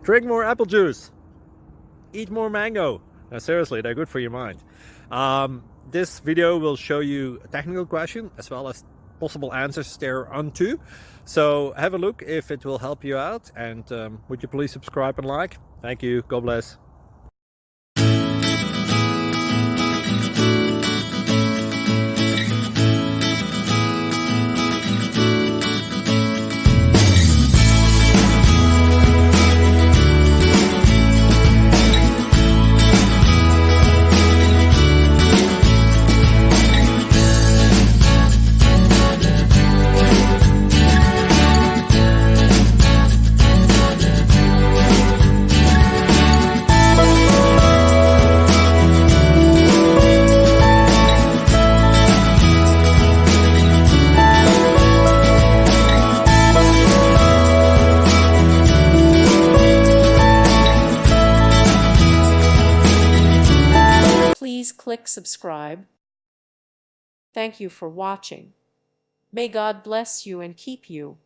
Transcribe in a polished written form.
Drink more apple juice. Eat more mango. Now, seriously, they're good for your mind. This video will show you a technical question as well as possible answers thereunto. So have a look if it will help you out, and would you please subscribe and like? Thank you. God bless. Please click subscribe. Thank you for watching. May God bless you and keep you.